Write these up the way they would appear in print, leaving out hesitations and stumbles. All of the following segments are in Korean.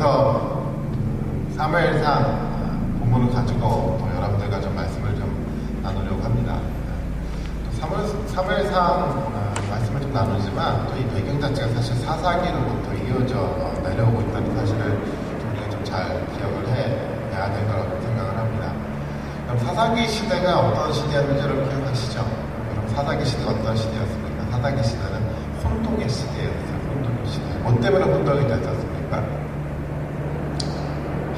오늘부터 사무엘상 본문을 가지고 또 여러분들과 좀 말씀을 좀 나누려고 합니다. 사무엘상 말씀을 좀 나누지만 또 이 배경 자체가 사실 사사기로부터 이어져 내려오고 있다는 사실을 우리가 좀 잘 기억을 해야 될 거라고 생각을 합니다. 그럼 사사기 시대가 어떤 시대였는지 여러분 기억하시죠? 그럼 사사기 시대가 어떤 시대였습니까? 사사기 시대는 혼동의 시대였어요. 혼동의 시대. 뭐 때문에 혼동이 됐었습니까?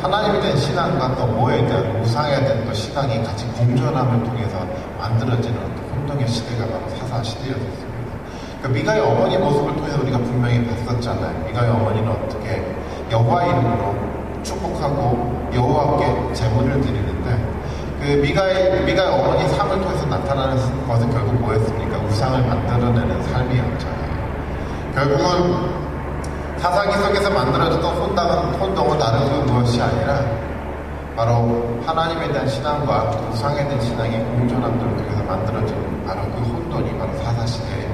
하나님에 대한 신앙과 또 뭐에 대한 우상에 대한 또 신앙이 같이 공존함을 통해서 만들어지는 혼동의 시대가 바로 사사 시대였습니다. 그러니까 미가의 어머니 모습을 통해서 우리가 분명히 봤었잖아요. 미가의 어머니는 어떻게 여호와 이름으로 축복하고 여호와께 제물을 드리는데 그 미가의 어머니 삶을 통해서 나타나는 것은 결국 뭐였습니까? 우상을 만들어내는 삶이었죠. 결국은 사사기 속에서 만들어졌던 혼동은 다른 그 무엇이 아니라 바로 하나님에 대한 신앙과 우상에 대한 신앙이 공존함들을 통해서 만들어진 바로 그 혼돈이 바로 사사시대의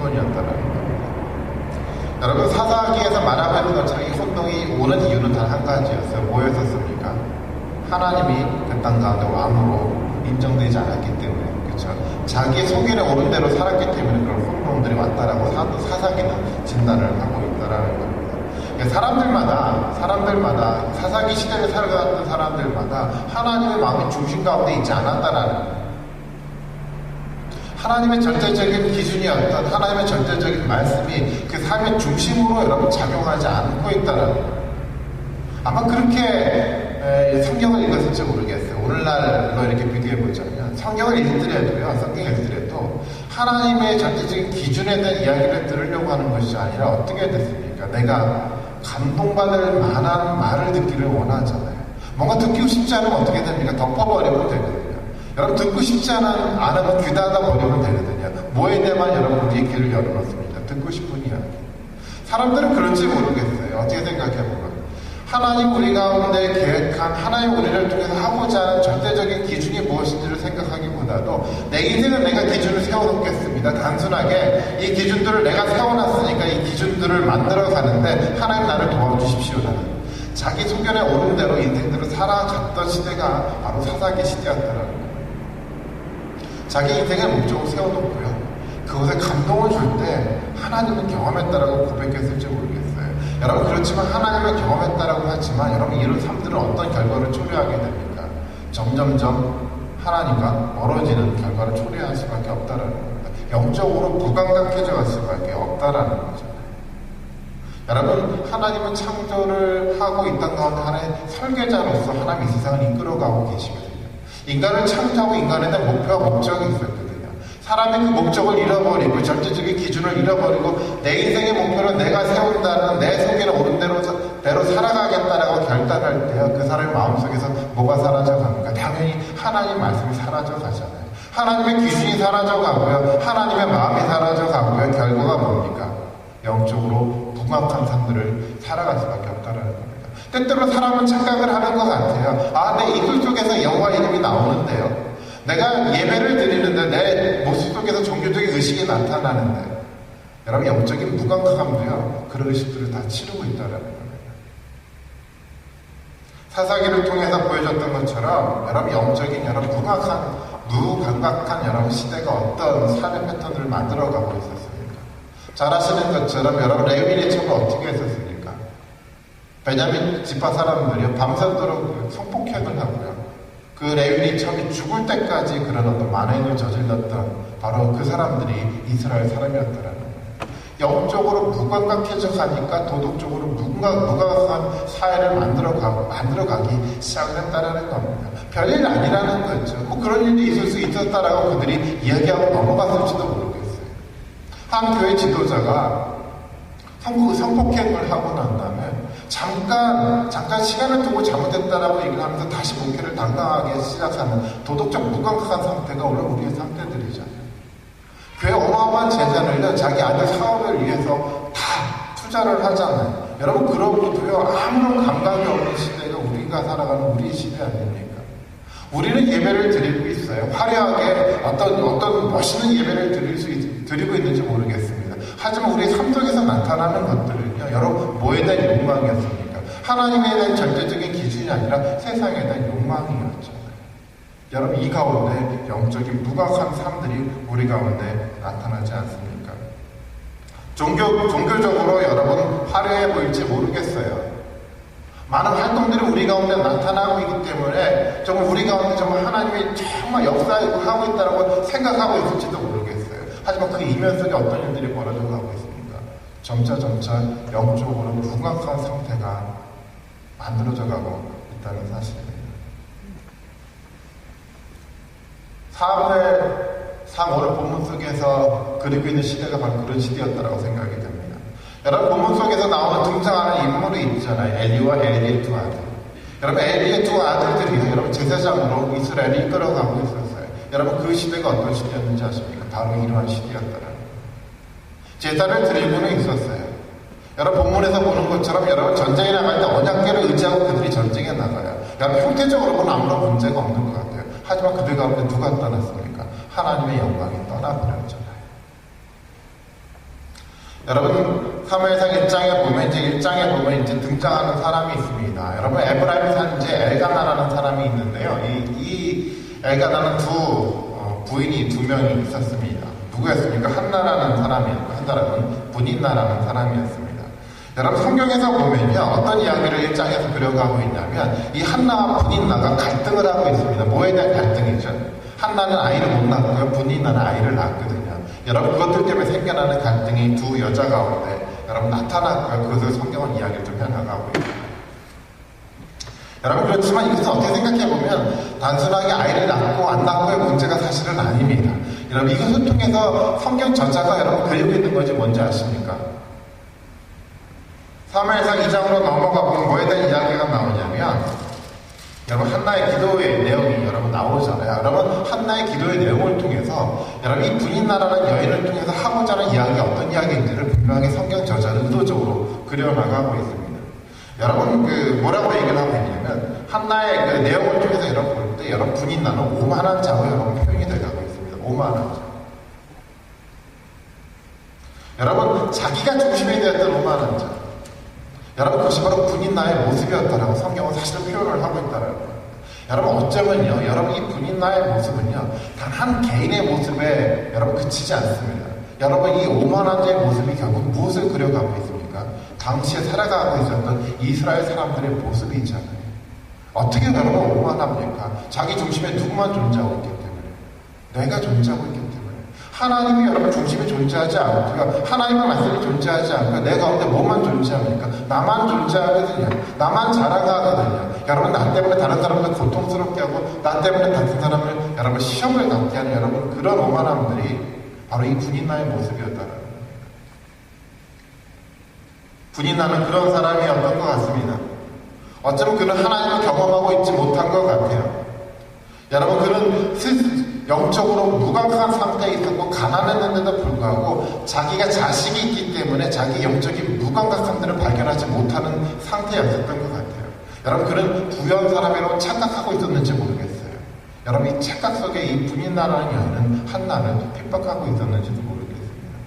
혼돈이었다는 겁니다. 여러분, 사사기에서 말하고 있는 것처럼 이 혼동이 오는 이유는 단 한 가지였어요. 뭐였었습니까? 하나님이 그 땅 가운데 왕으로 인정되지 않았기 때문에, 그렇죠? 자기의 소견에 오른 대로 살았기 때문에 그런 혼동들이 왔다라고 사사기는 진단을 하고 있다라는 겁니다. 사람들마다 사사기 시대를 살아갔던 사람들마다 하나님의 마음이 중심 가운데 있지 않았다라는 거예요. 하나님의 절대적인 기준이었던 하나님의 절대적인 말씀이 그 삶의 중심으로 여러분 작용하지 않고 있다라는 거예요. 아마 그렇게 성경을 읽었을지 모르겠어요. 오늘날로 이렇게 비교해보자면 성경을 읽더라도 하나님의 절대적인 기준에 대한 이야기를 들으려고 하는 것이 아니라 어떻게 됐습니까? 내가 감동받을 만한 말을 듣기를 원하잖아요. 뭔가 듣기 쉽지 않으면 어떻게 됩니까? 덮어버리면 되거든요. 여러분, 듣고 싶지 않으면 귀 닫아버리면 되거든요. 뭐에 대해만 여러분 우리의 귀를 열어놓습니다. 듣고 싶은 이야기. 사람들은 그런지 모르겠어요. 어떻게 생각해보면 하나님 우리 가운데 계획한 하나님 우리를 통해서 하고자 하는 절대적인 기준이 무엇인지를 생각하기보다도 내 인생은 내가 기준을 세워놓겠습니다. 단순하게 이 기준들을 내가 세워놨으니까 이 기준들을 만들어 가는데 하나님 나를 도와주십시오라는 자기 소견에 오른 대로 인생들을 살아갔던 시대가 바로 사사기 시대였다는 거예요. 자기 인생의 목적을 세워놓고요. 그것에 감동을 줄 때 하나님은 경험했다라고 고백했을지 모르겠어요. 여러분, 그렇지만 하나님을 경험했다라고 하지만 여러분 이런 삶들은 어떤 결과를 초래하게 됩니까? 점점점 하나님과 멀어지는 결과를 초래할 수밖에 없다라는 겁니다. 영적으로 불감각해져 갈 수밖에 없다라는 거죠. 여러분, 하나님은 창조를 하고 이 땅 가운데 하나의 설계자로서 하나님 이 세상을 이끌어가고 계시거든요. 인간을 창조하고 인간에 대한 목표와 목적이 있었거든요. 사람이 그 목적을 잃어버리고 절대적인 기준을 잃어버리고 내 인생의 목표를 내가 세운다는 내 속에는 오른 대로 살아가겠다라고 결단할 때요, 그 사람의 마음속에서 뭐가 사라져갑니까? 당연히 하나님 말씀이 사라져가잖아요. 하나님의 기준이 사라져가고요, 하나님의 마음이 사라져가고요, 결과가 뭡니까? 영적으로 무감한 삶들을 살아갈 수밖에 없다라는 겁니다. 때때로 사람은 착각을 하는 것 같아요. 내 입술 속에서 여호와 이름이 나오는데요, 내가 예배를 드리는데 내 모습 속에서 종교적인 의식이 나타나는데, 여러분 영적인 무감각함도요 그런 의식들을 다 치르고 있다라는 겁니다. 사사기를 통해서 보여줬던 것처럼 여러분 영적인 여러분 무감각한 여러분 시대가 어떤 삶의 패턴을 만들어가고 있었습니까? 잘 아시는 것처럼 여러분 레위인의 첩을 어떻게 했었습니까? 베냐민 지파 사람들이 밤새도록 성폭행을 하고요, 그 레위인의 첩이 죽을 때까지 그런 어떤 만행을 저질렀던 바로 그 사람들이 이스라엘 사람이었더라는 거예요. 영적으로 무감각해져 가니까 도덕적으로 무감각한 사회를 만들어가기 시작했다라는 겁니다. 별일 아니라는 거죠. 뭐 그런 일이 있을 수 있었다라고 그들이 이야기하고 넘어갔을지도 모르겠어요. 한 교회 지도자가 성폭행을 하고 난 다음에 잠깐 시간을 두고 잘못했다라고 얘기를 하면서 다시 목회를 당당하게 시작하는 도덕적 무감각한 상태가 오늘 우리의 상태들이잖아요. 교회 어마어마한 재산을요, 자기 아들 사업을 위해서 다 투자를 하잖아요. 여러분, 그러고도요, 아무런 감각이 없는 시대가 우리가 살아가는 우리 시대 아닙니까? 우리는 예배를 드리고 있어요. 화려하게 어떤 멋있는 예배를 드리고 있는지 모르겠습니다. 하지만 우리 삶 속에서 나타나는 것들은요, 여러분 뭐에 대한 욕망이었습니까? 하나님에 대한 절대적인 기준이 아니라 세상에 대한 욕망이었잖아요. 여러분, 이 가운데 영적인 무각한 삶들이 우리 가운데 나타나지 않습니까? 종교적으로 여러분 화려해 보일지 모르겠어요. 많은 활동들이 우리 가운데 나타나고 있기 때문에 정말 우리 가운데 정말 하나님이 정말 역사하고 있다고 생각하고 있을지도 모르겠어요. 하지만 그 이면 속에 어떤 일들이 벌어져 가고 있습니까? 점차 영적으로 무감각한 상태가 만들어져 가고 있다는 사실입니다. 오늘 본문 속에서 그리고 있는 시대가 바로 그런 시대였다고 생각이 됩니다. 여러분, 본문 속에서 등장하는 인물이 있잖아요. 엘리와 엘리의 두 아들. 여러분, 엘리의 두 아들들이 여러분 제사장으로 이스라엘을 이끌어가고 있었어요. 여러분, 그 시대가 어떤 시대였는지 아십니까? 바로 이러한 시대였다라는 거예요. 제사를 드리고는 있었어요. 여러분, 본문에서 보는 것처럼 여러분 전쟁에 나갈 때 언약궤를 의지하고 그들이 전쟁에 나가요. 여러분, 형태적으로 보면 아무런 문제가 없는 것 같아요. 하지만 그들 가운데 누가 떠났습니까? 하나님의 영광이 떠나버렸잖아요. 여러분, 사무엘상 1장에 보면 이제 등장하는 사람이 있습니다. 여러분, 에브라임 산지 엘가나라는 사람이 있는데요. 이 엘가나는 부인이 두 명이 있었습니다. 누구였습니까? 한나라는 사람이었고, 한나라는 분인나라는 사람이었습니다. 여러분, 성경에서 보면요, 어떤 이야기를 1장에서 그려가고 있냐면 이 한나와 분인나가 갈등을 하고 있습니다. 뭐에 대한 갈등이죠? 한나는 아이를 못 낳고요, 분인나는 아이를 낳았거든요. 여러분, 그것들 때문에 생겨나는 갈등이 두 여자 가운데 여러분 나타났고요. 그것을 성경은 이야기를 좀 해나가고 있습니다. 여러분, 그렇지만 이것은 어떻게 생각해보면 단순하게 아이를 낳고 안 낳고의 문제가 사실은 아닙니다. 여러분, 이것을 통해서 성경 저자가 여러분 그리고 있는 것이 뭔지 아십니까? 사무엘상 2장으로 넘어가 보면 뭐에 대한 이야기가 나오냐면 여러분, 한나의 기도의 내용이 여러분 나오잖아요. 여러분, 한나의 기도의 내용을 통해서 여러분 이 분인나라는 여인을 통해서 하고자 하는 이야기가 어떤 이야기인지를 분명하게 성경 저자는 의도적으로 그려나가고 있습니다. 여러분, 뭐라고 얘기를 하고 있냐면 한나의 그 내용을 통해서 여러분 볼 때 여러분 분인나는 오만한 자로 여러분 표현이 돼가고 있습니다. 오만한 자. 여러분, 자기가 중심이 되었던 오만한 자. 여러분, 그것이 바로 분인나의 모습이었다라고 성경은 사실 표현을 하고 있다는 거예요. 여러분, 어쩌면요, 여러분 이 분인나의 모습은요, 단 한 개인의 모습에 여러분 그치지 않습니다. 여러분, 이 오만한 자의 모습이 결국 무엇을 그려가고 있습니까? 당시에 살아가고 있었던 이스라엘 사람들의 모습이 있잖아요. 어떻게 여러분 오만합니까? 자기 중심에 누구만 존재하고 있기 때문에, 내가 존재하고 있기 때문에. 하나님이 여러분 중심에 존재하지 않고요. 하나님의 말씀이 존재하지 않고 내 가운데 뭐만 존재합니까? 나만 존재하거든요. 나만 자랑하거든요. 여러분, 나 때문에 다른 사람들 고통스럽게 하고 나 때문에 다른 사람을 여러분 시험을 갖게 하는 여러분 그런 오만함들이 바로 이 분인나의 모습이었다는 거예요. 분인나는 그런 사람이었던 것 같습니다. 어쩌면 그는 하나님을 경험하고 있지 못한 것 같아요. 여러분, 그는 영적으로 무감각한 상태에 있었고 가난했는데도 불구하고 자기가 자식이 있기 때문에 자기 영적인 무감각함들을 발견하지 못하는 상태였었던 것 같아요. 여러분, 그는 부유한 사람이라고 착각하고 있었는지 모르겠어요. 여러분, 이 착각 속에 이 분인나라는 여인은 한나를 핍박하고 있었는지도 모르겠습니다.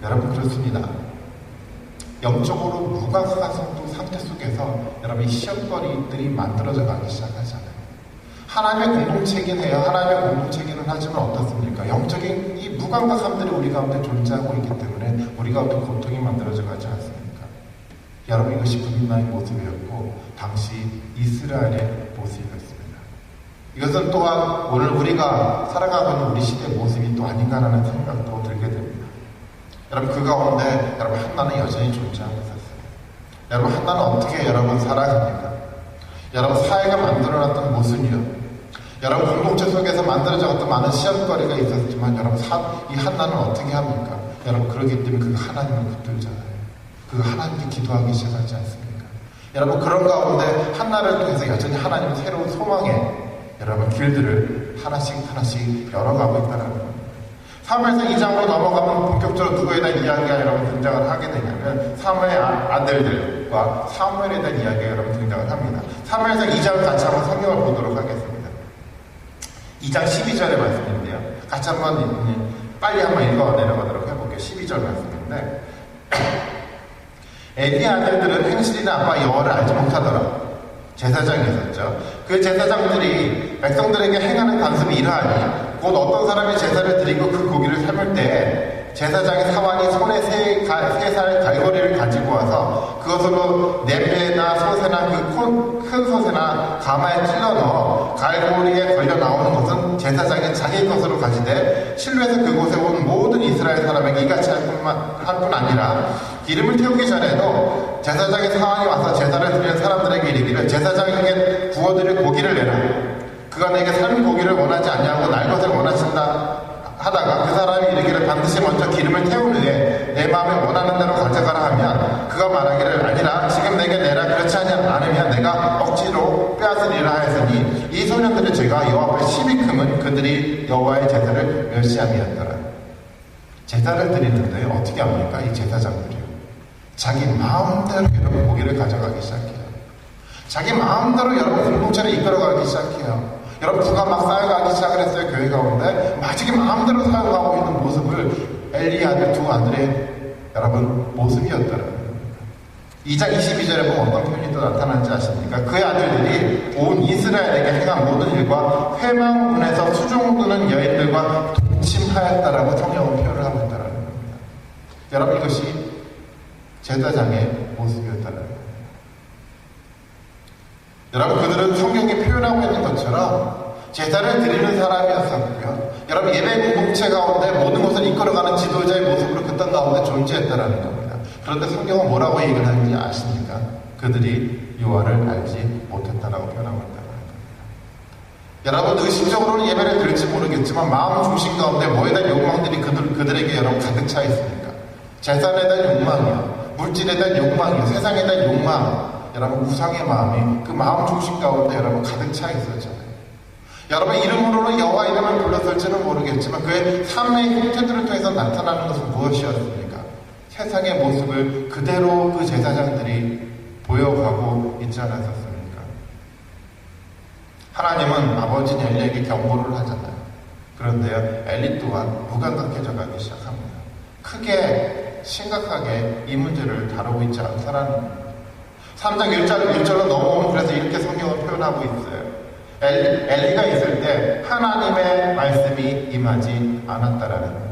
여러분, 그렇습니다. 영적으로 무감각한 상태 속에서 여러분 이 시험거리들이 만들어져 가기 시작하잖아요. 하나님의 공동체긴 해요. 하나님의 공동체기는 하지만 어떻습니까? 영적인 이 무감각함들이 우리 가운데 존재하고 있기 때문에 우리가 어떤 고통이 만들어져 가지 않습니까? 여러분, 이것이 분인나의 모습이었고 당시 이스라엘의 모습이었습니다. 이것은 또한 오늘 우리가 살아가고 있는 우리 시대의 모습이 또 아닌가라는 생각도 들게 됩니다. 여러분, 그 가운데 여러분 한나는 여전히 존재하고 있었어요. 여러분, 한나는 어떻게 여러분 살아갑니까? 여러분, 사회가 만들어놨던 모순이요. 여러분, 공동체 속에서 만들어졌던 많은 시험거리가 있었지만 여러분, 이 한나는 어떻게 합니까? 여러분, 그러기 때문에 그가 하나님을 붙들잖아요. 그가 하나님께 기도하기 시작하지 않습니까? 여러분, 그런 가운데 한나를 통해서 여전히 하나님의 새로운 소망의 여러분 길들을 하나씩 열어가고 있다는 겁니다. 사무엘상 2장으로 넘어가면 본격적으로 누구에 대한 이야기가 여러분 등장을 하게 되냐면 사무엘의 아들들과 사무엘에 대한 이야기가 여러분 등장을 합니다. 사무엘상 2장을 같이 한번 성경을 보도록 하겠습니다. 2장 12절의 말씀인데요. 같이 한번 빨리 한번 읽어 내려가도록 해볼게요. 12절 말씀인데 엘리 아들들은 행실이나 아빠 여호와를 알지 못하더라. 제사장이 있었죠. 그 제사장들이 백성들에게 행하는 단습이 이러하니 곧 어떤 사람이 제사를 드리고 그 고기를 삶을 때 제사장의 사환이 손에 세 살 갈고리를 가지고 와서 그것으로 내배나 소새나 그 큰 소새나 가마에 찔러 넣어 갈고리에 걸려 나오는 것은 제사장이 자기 것으로 가지되 실로에서 그곳에 온 모든 이스라엘 사람에게 이같이 할 뿐 아니라 기름을 태우기 전에도 제사장의 사환이 와서 제사를 드리는 사람들에게 이르기를 제사장에게 구워드릴 고기를 내라. 그가 내게 삶은 고기를 원하지 아니하고 날 것을 원하신다 하다가 그 사람이 이르기를 반드시 먼저 기름을 태운 후에 내 마음에 원하는 대로 가져가라 하면 그가 말하기를 아니라 지금 내게 내라. 그렇지 않으면 내가 억지로 빼앗으리라 하였으니 이 소년들의 죄가 여호와 앞에 심히 크면 그들이 여호와의 제사를 멸시함이었더라. 제사를 드리는데 어떻게 합니까? 이 제사장들이요. 자기 마음대로 여러분 고기를 가져가기 시작해요. 자기 마음대로 여러분 공동체를 이끌어가기 시작해요. 여러분 부가 막 쌓여가기 시작을 했어요. 교회 가운데 막 자기 마음대로 사용하고 있는 모습을 엘리 아들 두 아들의 여러분 모습이었더라고요. 2장 22절에 보면 어떤 표현이 또 나타나는지 아십니까? 그의 아들들이 온 이스라엘에게 행한 모든 일과 회망문에서 수종드는 여인들과 동침하였다라고 성경은 표현을 하고 있다는 겁니다. 여러분 이것이 제사장의 모습이었다는 겁니다. 여러분 그들은 성경이 표현하고 있는 것처럼 제사를 드리는 사람이었었고요. 여러분 예배 공동체 가운데 모든 것을 이끌어가는 지도자의 모습으로 그 땅 가운데 존재했다라는 겁니다. 그런데 성경은 뭐라고 얘기를 하는지 아십니까? 그들이 여호와를 알지 못했다라고 표현하고 있다는 겁니다. 여러분 의식적으로는 예배를 드릴지 모르겠지만 마음 중심 가운데 뭐에 대한 욕망들이 그들에게 여러분 가득 차 있습니까? 재산에 대한 욕망이요, 물질에 대한 욕망이요, 세상에 대한 욕망, 여러분 우상의 마음이 그 마음 중심 가운데 여러분 가득 차 있었잖아요. 여러분 이름으로는 여호와 이름을 불렀을지는 모르겠지만 그의 삶의 형태들을 통해서 나타나는 것은 무엇이었습니까? 세상의 모습을 그대로 그 제사장들이 보여가고 있지 않았었습니까? 하나님은 아버지 엘리에게 경고를 하잖아요. 그런데요, 엘리 또한 무감각해져 가기 시작합니다. 크게 심각하게 이 문제를 다루고 있지 않다라는 겁니다. 3장 1절로 넘어오면 그래서 이렇게 성경을 표현하고 있어요. 엘리가 있을 때 하나님의 말씀이 임하지 않았다라는 겁니다.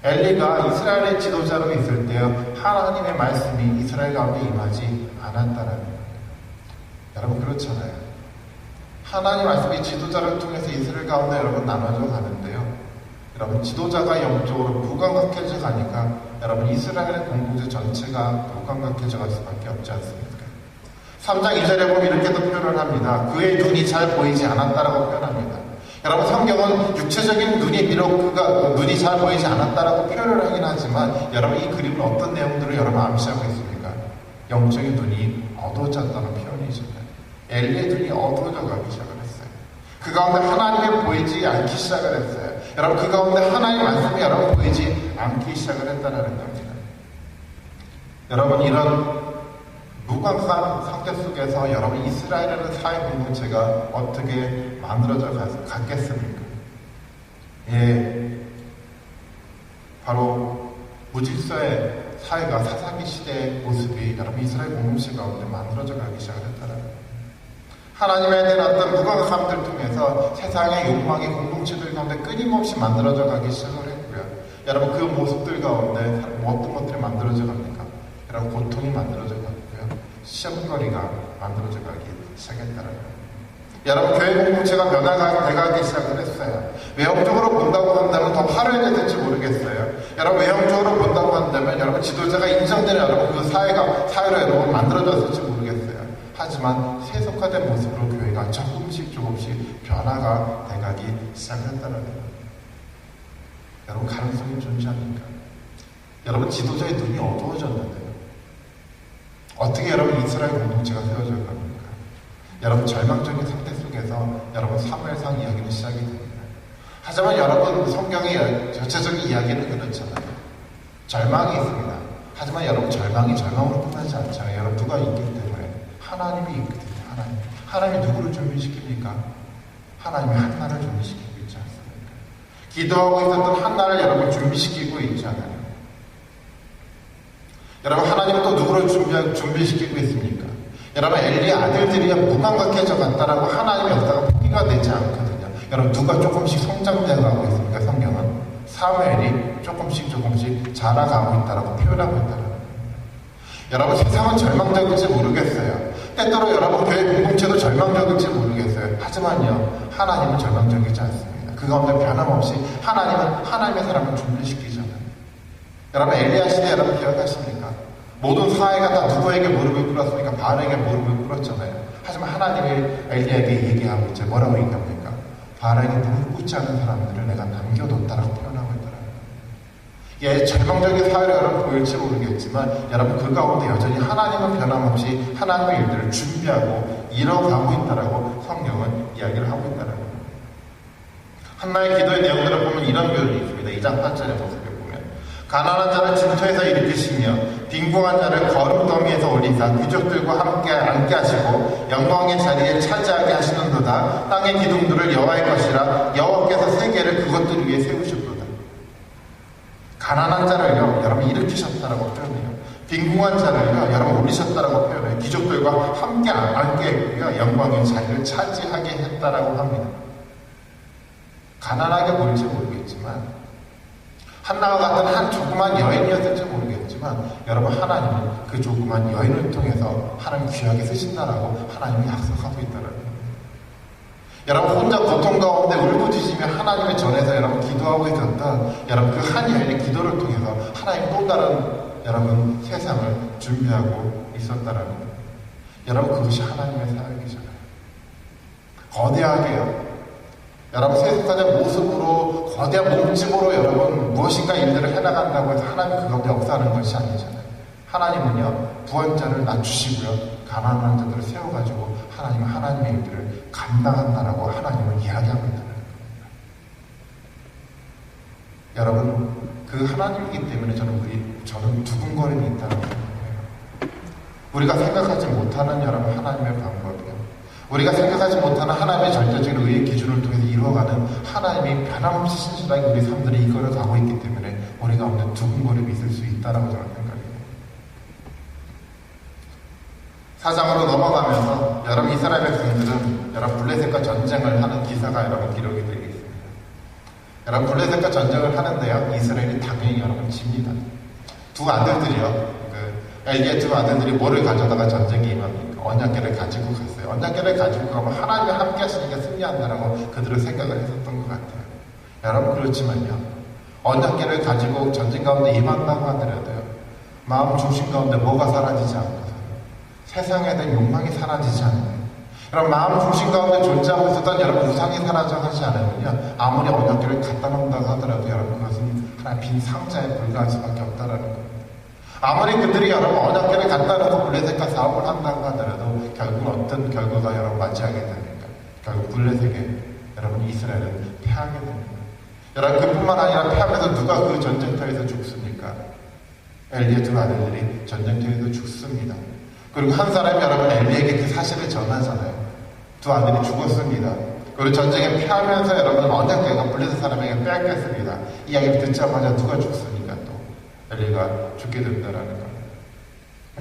엘리가 이스라엘의 지도자로 있을 때요, 하나님의 말씀이 이스라엘 가운데 임하지 않았다라는 겁니다. 여러분 그렇잖아요. 하나님 말씀이 지도자를 통해서 이스라엘 가운데 여러분 나눠져 가는데요. 여러분 지도자가 영적으로 무감각해져 가니까 여러분 이스라엘의 공동체 전체가 무감각해져 갈 수밖에 없지 않습니까? 3장 2절에 보면 이렇게도 표현을 합니다. 그의 눈이 잘 보이지 않았다라고 표현합니다. 여러분 성경은 육체적인 눈이 비록 그가 눈이 잘 보이지 않았다라고 표현을 하긴 하지만 여러분 이 그림은 어떤 내용들을 여러분 암시하고 있습니까? 영적인 눈이 어두워졌다는 표현이잖아요. 엘리의 눈이 어두워져 가기 시작을 했어요. 그 가운데 하나님이 보이지 않기 시작을 했어요. 여러분 그 가운데 하나님의 말씀이 여러분 보이지 않기 시작을 했다는 겁니다. 여러분 이런 무감각한 상태 속에서 여러분 이스라엘이라는 사회 공동체가 어떻게 만들어져 갔겠습니까? 예, 바로 무질서의 사회가 사사기 시대의 모습이 여러분 이스라엘 공동체 가운데 만들어져 가기 시작을 했다는 겁니다. 하나님에 대한 어떤 무감각함들을 통해서 세상의 욕망이 공동체들 가운데 끊임없이 만들어져 가기 시작을 했고요. 여러분 그 모습들 가운데 어떤 것들이 만들어져 갑니까? 여러분 고통이 만들어져 가고요. 시험거리가 만들어져 가기 시작했다는 거예요. 여러분 교회 공동체가 변화가 돼가기 시작을 했어요. 외형적으로 본다고 한다면 더 화려해졌을지 모르겠어요. 여러분 외형적으로 본다고 한다면 여러분 지도자가 인정되는 여러분 그 사회로 여러분 만들어졌을지 모르겠어요. 하지만 세속화된 모습으로 교회가 조금씩 변화가 돼가기 시작했다는 거예요. 여러분 가능성이 존재합니까? 여러분 지도자의 눈이 어두워졌는데요. 어떻게 여러분 이스라엘 공동체가 세워질 겁니까? 여러분 절망적인 상태 속에서 여러분 사무엘상 이야기는 시작이 됩니다. 하지만 여러분 성경의 전체적인 이야기는 그렇잖아요. 절망이 있습니다. 하지만 여러분 절망이 절망으로 끝나지 않잖아요. 여러분 누가 있기 때문에 하나님이 있거든요. 하나님이 누구를 준비시킵니까? 하나님이 한나를 준비시키고 있지 않습니까? 기도하고 있었던 한나를 여러분 준비시키고 있잖아요. 여러분, 하나님은 또 누구를 준비시키고 있습니까? 여러분, 엘리의 아들들이 무감각해져 갔다라고 하나님의 역사가 포기가 되지 않거든요. 여러분, 누가 조금씩 성장되어 가고 있습니까? 성경은 사무엘이 조금씩 자라가고 있다라고 표현하고 있다라고. 여러분, 세상은 절망적일지 모르겠어요. 때때로 여러분 교회 공동체도 절망적일지 모르겠어요. 하지만요, 하나님은 절망적이지 않습니다. 그 가운데 변함없이 하나님은 하나님의 사람을 준비시키잖아요. 여러분, 엘리야 시대 여러분 기억하십니까? 모든 사회가 다 누구에게 무릎을 꿇었습니까? 바알에게 무릎을 꿇었잖아요. 하지만 하나님이 엘리야에게 얘기하고 있죠. 뭐라고 얘기합니까? 바알에게 무릎 꿇지 않는 사람들을 내가 남겨뒀다라고 표현하고 있더라고요. 예, 절망적인 사회를 여러분 보일지 모르겠지만 여러분 그 가운데 여전히 하나님은 변함없이 하나님의 일들을 준비하고 이뤄가고 있다라고 성경은 이야기를 하고 있다라고. 한나의 기도의 내용들을 보면 이런 표현이 있습니다. 2장 8절의 모습을 보면 가난한 자를 진토에서 일으키시며 빈궁한 자를 거름더미에서 올리사 귀족들과 함께 앉게 하시고 영광의 자리에 차지하게 하시는도다. 땅의 기둥들을 여호와의 것이라 여호와께서 세계를 그것들 위에 세우셨도다. 가난한 자를요, 여러분 일으키셨다라고 표현해요. 빈궁한 자를요, 여러분 올리셨다라고 표현해요. 귀족들과 함께 앉게 했고요, 영광의 자리를 차지하게 했다라고 합니다. 가난하게 보일지 모르겠지만 한나와 같은 한 조그만 여인이었을지 모르겠지만 여러분, 하나님은 그 조그만 여인을 통해서 하나님 귀하게 쓰신다라고 하나님이 약속하고 있다라는 거예요. 여러분, 혼자 고통 가운데 울부짖으며 하나님의 전에서 여러분 기도하고 있었던 여러분 그 한 여인의 기도를 통해서 하나님 또 다른 여러분 세상을 준비하고 있었다라는 거예요. 여러분, 그것이 하나님의 사역이잖아요. 거대하게요, 여러분 세상의 모습으로 거대한 몸집으로 여러분 무엇인가 일들을 해나간다고 해서 하나님 그 가운데 역사하는 것이 아니잖아요. 하나님은요, 부한자를 낮추시고요, 가난한 자들을 세워가지고 하나님은 하나님의 일들을 감당한다라고 하나님은 이야기하고 있다는 겁니다. 여러분, 그 하나님이기 때문에 저는 두근거림이 있다는 거예요. 우리가 생각하지 못하는 여러분 하나님의 방법이요, 우리가 생각하지 못하는 하나님의 절대적인 의의 기준을 통해서 이루어가는 하나님이 변함없이 신실하게 우리 삶들이 이끌어 가고 있기 때문에 우리가 없는 두근거림이 있을 수 있다라고 저는 생각해요. 사장으로 넘어가면서 여러분 이스라엘 백성들은 여러분 블레셋과 전쟁을 하는 기사가 여러분 기록이 되어 있습니다. 여러분 블레셋과 전쟁을 하는데요, 이스라엘이 당연히 여러분 집니다. 두 아들들이요, 엘리의 두 아들들이 뭐를 가져다가 전쟁에 임합니까? 언약궤를 가지고 갔어요. 언약궤를 가지고 가면 하나님이 함께 하시니까 승리한다라고 그들은 생각을 했었던 것 같아요. 여러분, 그렇지만요, 언약궤를 가지고 전쟁 가운데 임한다고 하더라도요, 마음 중심 가운데 뭐가 사라지지 않고 세상에 대한 욕망이 사라지지 않아요. 여러분, 마음 중심 가운데 존재하고 있었던 여러분 우상이 사라져가지 않으면요, 아무리 언약궤를 갖다 놓는다고 하더라도 여러분 그것은 하나의 빈 상자에 불과할 수밖에 없다라는 거예요. 아무리 그들이 여러분 언약궤를 갖다 놓고 블레셋과 싸움을 한다고 하더라도 결국은 어떤 결과가 여러분 맞이하게 됩니까? 결국 블레셋에게 여러분 이스라엘은 패하게 됩니다. 여러분, 그뿐만 아니라 패하면서 누가 그 전쟁터에서 죽습니까? 엘리의 두 아들들이 전쟁터에서 죽습니다. 그리고 한 사람이 여러분 엘리에게 그 사실을 전하잖아요. 두 아들이 죽었습니다. 그리고 전쟁에 패하면서 여러분 언약궤가 블레셋 사람에게 빼앗겼습니다. 이야기를 듣자마자 누가 죽습니까? 또 엘리가 죽게 된다라는 겁니다.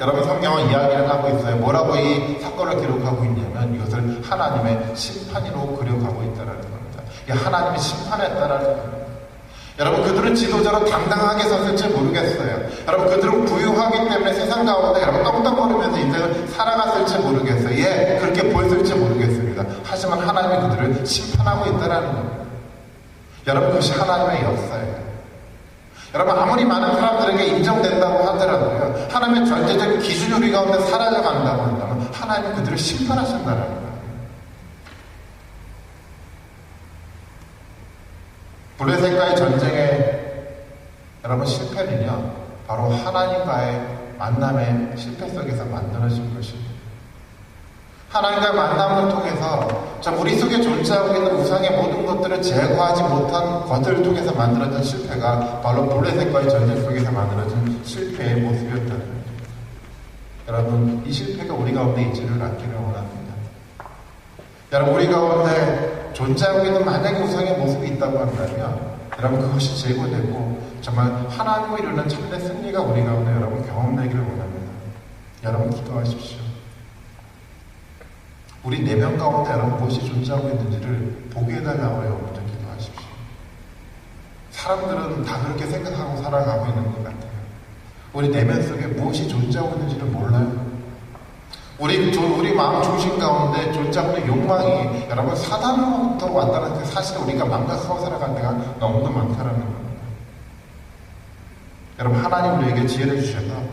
여러분, 성경은 이야기를 하고 있어요. 뭐라고 이 사건을 기록하고 있냐면 이것을 하나님의 심판으로 그려가고 있다라는 겁니다. 이게 하나님의 심판했다라는 겁니다. 여러분, 그들은 지도자로 당당하게 섰을지 모르겠어요. 여러분, 그들은 부유하기 때문에 세상 가운데 여러분 떡떡거리면서 인생을 살아갔을지 모르겠어요. 예, 그렇게 보였을지 모르겠습니다. 하지만 하나님이 그들을 심판하고 있다라는 겁니다. 여러분, 그것이 하나님의 역사예요. 여러분, 아무리 많은 사람들에게 인정된다고 하더라도요, 하나님의 절대적인 기준이 우리 가운데 사라져간다고 한다면 하나님은 그들을 심판하신다는 거예요. 블레셋과의 전쟁의 여러분 실패는요, 바로 하나님과의 만남의 실패 속에서 만들어진 것입니다. 하나님과의 만남을 통해서 우리 속에 존재하고 있는 우상의 모든 것들을 제거하지 못한 것들을 통해서 만들어진 실패가 바로 블레셋과의 전쟁 속에서 만들어진 실패의 모습이었다는 겁니다. 여러분, 이 실패가 우리 가운데 있지를 않기를 원합니다. 여러분, 우리 가운데 존재하고 있는 만약에 우상의 모습이 있다고 한다면 여러분 그것이 제거되고 정말 하나님을 이루는 참된 승리가 우리 가운데 여러분 경험 경험되기를 원합니다. 여러분 기도하십시오. 우리 내면 가운데 여러분 무엇이 존재하고 있는지를 보게 해달라고 여러분 기도하십시오. 사람들은 다 그렇게 생각하고 살아가고 있는 것 같아요. 우리 내면 속에 무엇이 존재하고 있는지를 몰라요. 우리 마음 중심 가운데 존재하고 있는 욕망이 여러분 사단으로부터 왔다는 그 사실을 우리가 망각하고 살아갈 때가 너무도 많다라는 겁니다. 여러분 하나님 우리에게 지혜를 주셔서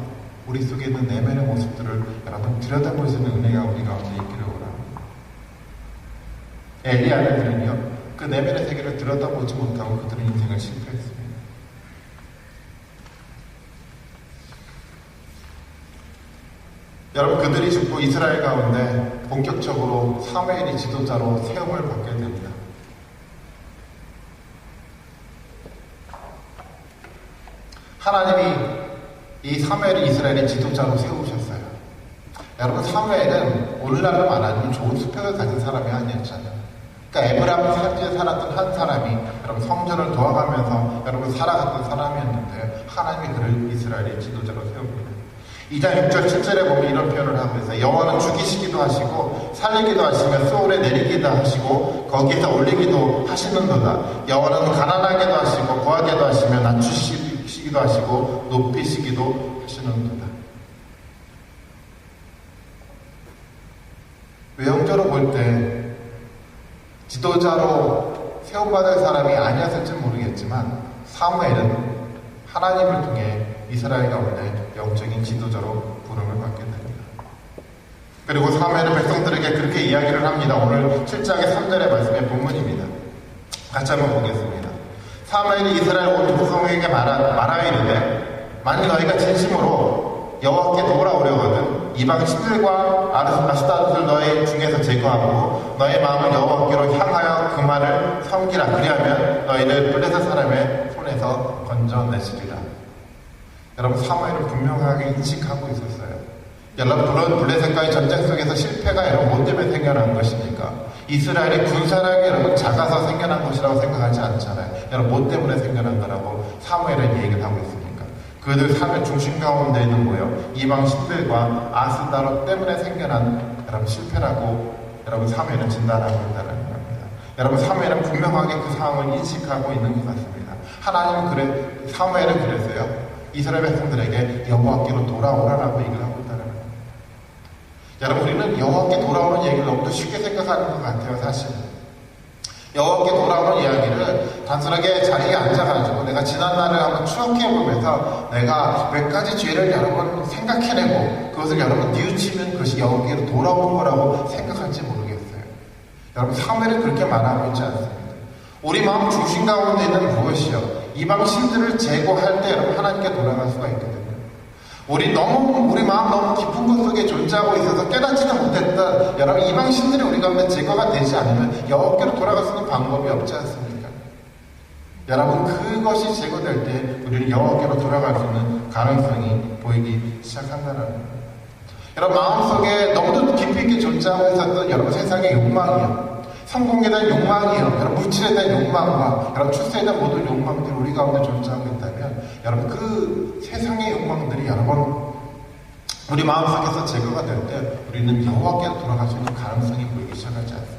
우리 속에 있는 내면의 모습들을 여러분 들여다볼 수 있는 은혜가 우리 가운데 있기를 원합니다. 엘리야들은요 그 내면의 세계를 들여다보지 못하고 그들은 인생을 실패했습니다. 여러분 그들이 죽고 이스라엘 가운데 본격적으로 사무엘이 지도자로 세움을 받게 됩니다. 하나님이 이 사무엘을 이스라엘의 지도자로 세우셨어요. 여러분 사무엘은 오늘날로 말하면 좋은 수평을 가진 사람이 아니었잖아요. 그러니까 에브라임 산지에 살았던 한 사람이 여러분 성전을 도와가면서 여러분 살아갔던 사람이었는데 하나님이 그를 이스라엘의 지도자로 세웁니다. 2장 6절 7절에 보면 이런 표현을 하고 있어요. 여호와는 죽이시기도 하시고 살리기도 하시며 소울에 내리기도 하시고 거기에서 올리기도 하시는도다. 여호와는 가난하게도 하시고 거하게도 하시며 낮추시기도 하시고 높이시기도 하시는도다. 외형적으로 볼 때 지도자로 세움받을 사람이 아니었을지 모르겠지만 사무엘은 하나님을 통해 이스라엘 가운데 영적인 지도자로 부름을 받게 됩니다. 그리고 사무엘은 백성들에게 그렇게 이야기를 합니다. 오늘 7장의 3절의 말씀의 본문입니다. 같이 한번 보겠습니다. 사무엘이 이스라엘 온 백성에게 말하이르되 만일 너희가 진심으로 여호와께 돌아오려거든 이방 신들과 아스타롯을 너희 중에서 제거하고 너희 마음을 여호와께로 향하여 그만을 섬기라. 그리하면 너희를 블레셋 사람의 손에서 건져내시리라. 여러분 사무엘은 분명하게 인식하고 있었어요. 여러분 블레셋과의 전쟁 속에서 실패가 여러분 뭐 때문에 생겨난 것입니까? 이스라엘의 군사력이 여러분 작아서 생겨난 것이라고 생각하지 않잖아요. 여러분 뭐 때문에 생겨난 거라고 사무엘은 얘기를 하고 있습니까? 그들 삶의 중심 가운데 있는 뭐예요? 이방 신들과 아스타롯 때문에 생겨난 여러분 실패라고 여러분 사무엘은 진단하고 있다는 겁니다. 여러분 사무엘은 분명하게 그 상황을 인식하고 있는 것 같습니다. 하나님은 사무엘은 그랬어요. 이스라엘 백성들에게 여호와께로 돌아오라라고 얘기를 하고 있다는 겁니다. 여러분 우리는 여호와께 돌아오는 얘기를 너무도 쉽게 생각하는 것 같아요. 사실 여호와께 돌아오는 이야기를 단순하게 자리에 앉아가지고 내가 지난 날을 한번 추억해보면서 내가 몇 가지 죄를 여러분 생각해내고 그것을 여러분 뉘우치면 그것이 여호와께로 돌아오는 거라고 생각할지 모르겠어요. 여러분 사무엘은 그렇게 말하고 있지 않습니다. 우리 마음 중심 가운데 있는 무엇이요? 이방 신들을 제거할 때 여러분 하나님께 돌아갈 수가 있거든요. 우리 마음 너무 깊은 곳 속에 존재하고 있어서 깨닫지도 못했던 여러분 이방 신들이 우리 가운데 제거가 되지 않으면 여호와께로 돌아갈 수 있는 방법이 없지 않습니까? 여러분 그것이 제거될 때 우리는 여호와께로 돌아갈 수 있는 가능성이 보이기 시작한다는 거예요. 여러분 마음속에 너무도 깊이 있게 존재하고 있었던 여러분 세상의 욕망이요. 성공에 대한 욕망이요. 여러분 물질에 대한 욕망과 여러분 출세에 대한 모든 욕망들이 우리 가운데 존재하고 있다면 여러분 그 세상의 욕망들이 여러분 우리 마음속에서 제거가 될 때 우리는 여호와께로 돌아갈 수 있는 가능성이 보이기 시작하지 않습니까?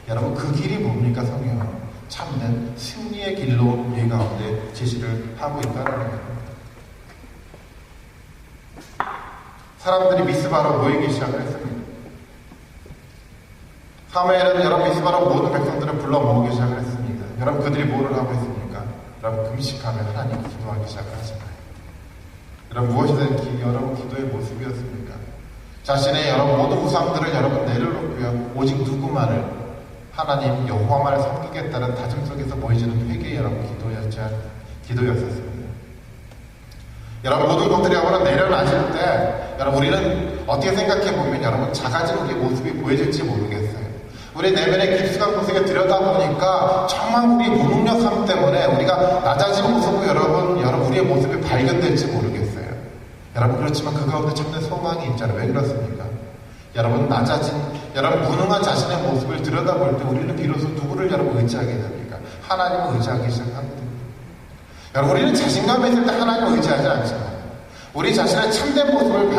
여러분 그 길이 뭡니까? 성경은 참된 승리의 길로 우리 가운데 제시를 하고 있다는 겁니다. 사람들이 미스바로 모이기 시작을 했습니다. 사무엘은 여러분 미스바로 모든 백성들을 불러 모으기 시작을 했습니다. 여러분 그들이 뭐를 하고 있습니까? 여러분 금식하며 하나님 기도하기 시작하잖아요. 여러분 무엇이든 여러분 기도의 모습이었습니까? 자신의 여러분 모든 우상들을 여러분 내려놓고요. 오직 누구만을 하나님 여호와만을 섬기겠다는 다짐 속에서 보이지는 회개의 여러분 기도였었습니다. 여러분 모든 것들이 여러분 내려놔질 때 여러분 우리는 어떻게 생각해보면 여러분 작아진 우리의 모습이 보여질지 모르겠어요. 우리 내면의 깊숙한 곳에 들여다보니까 정말 우리 무능력함 때문에 우리가 낮아진 모습으로 여러분 우리의 모습이 발견될지 모르겠어요. 여러분 그렇지만 그 가운데 참된 소망이 있잖아요. 왜 그렇습니까? 여러분 여러분 무능한 자신의 모습을 들여다볼 때 우리는 비로소 누구를 여러분 의지하게 됩니까? 하나님을 의지하기 시작합니다. 여러분 우리는 자신감이 있을 때 하나님을 의지하지 않잖아요. 우리 자신의 참된 모습이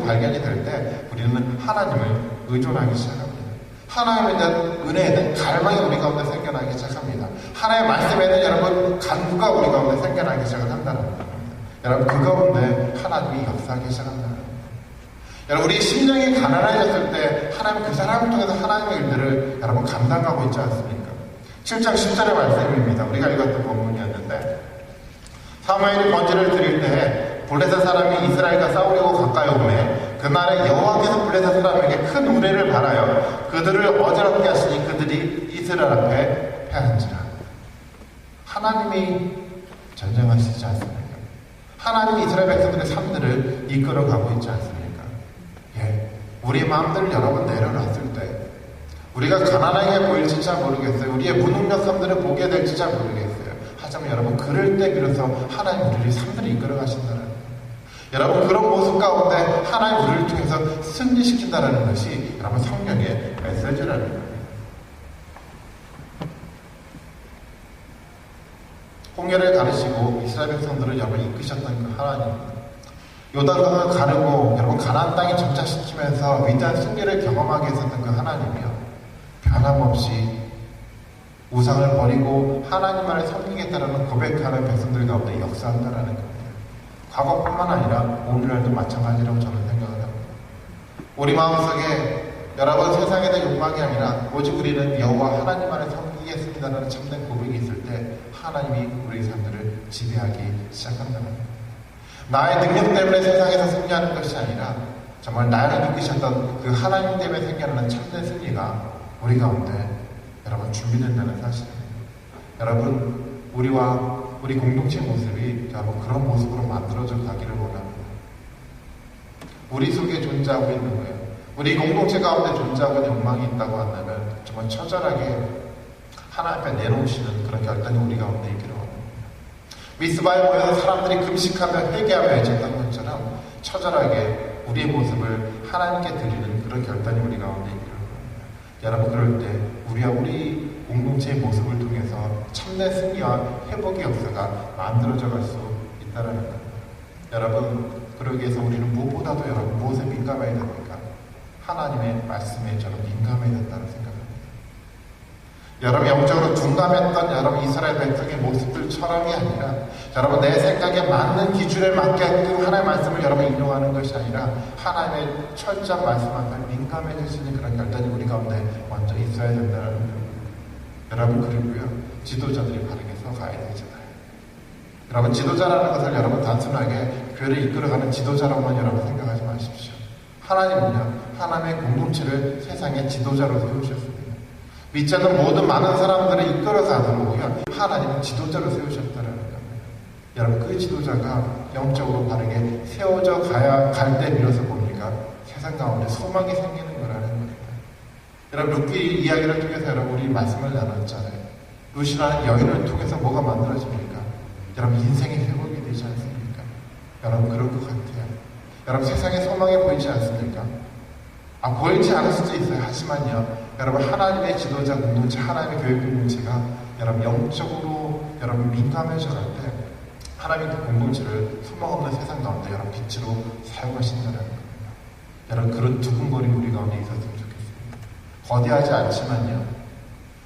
발견이 될 때 우리는 하나님을 의존하기 시작합니다. 하나님에 대한 은혜에 대한 갈망이 우리 가운데 생겨나기 시작합니다. 하나님의 말씀에 대한 여러분 간구가 우리 가운데 생겨나기 시작을 한다는 겁니다. 여러분 그 가운데 하나님이 역사하기 시작한다는 겁니다. 여러분 우리 심령이 가난해졌을 때 하나님 그 사람을 통해서 하나님의 일들을 여러분 감당하고 있지 않습니까? 7장 10절의 말씀입니다. 우리가 읽었던 본문이었는데 사무엘이 번제를 드릴 때 블레셋 사람이 이스라엘과 싸우려고 가까이 오매 그날에 여호와께서 블레셋 사람에게 큰 우레를 발하여 그들을 어지럽게 하시니 그들이 이스라엘 앞에 패한지라. 하나님이 전쟁하시지 않습니까? 하나님이 이스라엘 백성들의 삶들을 이끌어가고 있지 않습니까? 예, 우리 마음들을 여러분 내려놨을 때 우리가 가난하게 보일지 잘 모르겠어요. 우리의 무능력 삶들을 보게 될지 잘 모르겠어요. 하지만 여러분 그럴 때 비로소 하나님 우리의 삶들을 이끌어가신다는 거예요. 여러분 그런 모습 가운데 하나님 우리를 통해서 승리시킨다는 것이 여러분 성경의 메시지라는 거예요. 홍해를 가르시고 이스라엘 백성들을 여러분 이끄셨던 그 하나님, 요단강을 가르고 여러분 가나안 땅에 정착시키면서 위대한 승리를 경험하게 했었던 그 하나님이요, 변함없이 우상을 버리고 하나님만을 섬기겠다는 고백하는 백성들 가운데 역사한다는 겁니다. 과거뿐만 아니라 오늘날도 마찬가지라고 저는 생각을 합니다. 우리 마음속에 여러분 세상에 대한 욕망이 아니라 오직 우리는 여호와 하나님만을 섬기겠습니다라는 참된 고백이 있을 때 하나님이 우리의 삶들을 지배하기 시작한다는 겁니다. 나의 능력 때문에 세상에서 승리하는 것이 아니라 정말 나를 이끄셨던 그 하나님 때문에 생겨나는 참된 승리가 우리 가운데 여러분 준비된다는 사실입니다. 여러분 우리와 우리 공동체 모습이 여러분 그런 모습으로 만들어져 가기를 원합니다. 우리 속에 존재하고 있는 거예요. 우리 공동체 가운데 존재하고 있는 욕망이 있다고 한다면 정말 처절하게 하나님 앞에 내놓으시는 그런 결단이 우리 가운데 있기를 원합니다. 미스바에 모여서 사람들이 금식하며 회개하며 외쳤던 것처럼 처절하게 우리의 모습을 하나님께 드리는 그런 결단이 우리 가운데 있기를 원합니다. 여러분 그럴 때 우리와 우리 공동체의 모습을 통해서 참된 승리와 회복의 역사가 만들어져 갈 수 있다는 겁니다. 여러분 그러기 위해서 우리는 무엇보다도 여러분 무엇에 민감해야 됩니까? 하나님의 말씀에 저는 민감해야 된다는 생각합니다. 여러분 영적으로 둔감했던 여러분 이스라엘 백성의 모습들처럼이 아니라 여러분 내 생각에 맞는 기준에 맞게끔 하나님의 말씀을 여러분 인용하는 것이 아니라 하나님의 철저한 말씀 앞에 민감해질 수 있는 그런 결단이 우리 가운데 먼저 있어야 된다는 겁니다. 여러분 그리고요 지도자들이 바르게 가야 되잖아요. 여러분 지도자라는 것을 여러분 단순하게 교회를 이끌어가는 지도자로만 여러분 생각하지 마십시오. 하나님은요 하나님의 공동체를 세상의 지도자로 세우셨습니다. 믿지 않는 모든 많은 사람들을 이끌어가도록요 하나님은 지도자로 세우셨다는 겁니다. 여러분 그 지도자가 영적으로 바르게 세워져 가야 갈 때 비로소 뭡니까? 세상 가운데 소망이 생기는 거라는 겁니다. 여러분 룻기 이야기를 통해서 여러분 우리 말씀을 나눴잖아요. 룻이라는 여인을 통해서 뭐가 만들어집니까? 여러분 인생의 회복이 되지 않습니까? 여러분 그럴 것 같아요. 여러분 세상에 소망이 보이지 않습니까? 보이지 않을 수도 있어요. 하지만요 여러분 하나님의 지도자 공동체, 하나님의 교회 공동체가 여러분 영적으로 여러분 민감해져 갈 때 하나님의 그 공동체를 소망 없는 세상 가운데 여러분 빛으로 사용하신다는 겁니다. 여러분 그런 두근거림이 우리 가운데 있었으면 좋겠습니다. 거대하지 않지만요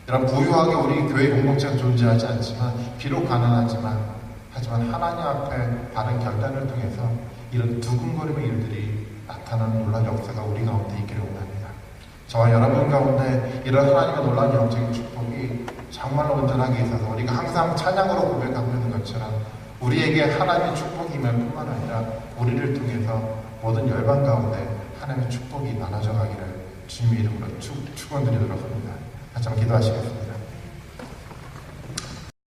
여러분 부유하게 우리 교회 공동체가 존재하지 않지만 비록 가난하지만 하지만 하나님 앞에 바른 결단을 통해서 이런 두근거림의 일들이 나타나는 놀라운 역사가 우리 가운데 있기를 원합니다. 저와 여러분 가운데 이런 하나님의 놀라운 영적인 축복이 정말로 온전하게 있어서 우리가 항상 찬양으로 고백하고 있는 것처럼 우리에게 하나님의 축복이 임할 뿐만 아니라 우리를 통해서 모든 열방 가운데 하나님의 축복이 나눠져 가기를 주님의 이름으로 축원드리도록 합니다. 같이 한번 기도하시겠습니다.